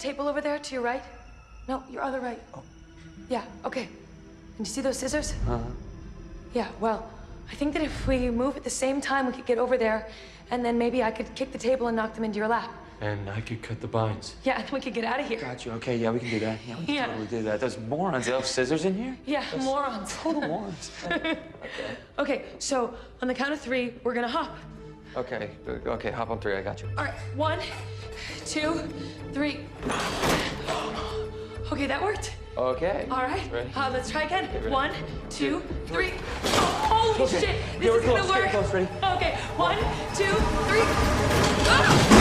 Table over there to your right? No, your other right. Oh. Yeah, okay. And you see those scissors? Uh-huh. Yeah, well, I think that if we move at the same time, we could get over there, and then maybe I could kick the table and knock them into your lap. And I could cut the binds. Yeah, and then we could get out of here. Got you. Okay, yeah, we can do that. Yeah, we can Yeah. totally do that. Those morons, they have scissors in here? Yeah, morons. Total morons. Okay, so on the count of 3, we're gonna hop. Okay, okay, hop on 3, I got you. All right, 1, 2, 3. Okay, that worked. Okay. All right, Ready? let's try again. ready? 1, 2, 3. Oh, holy Okay. shit! Yeah, This we're is gonna close, work. get close, ready? Okay, 1, 2, 3. Ah!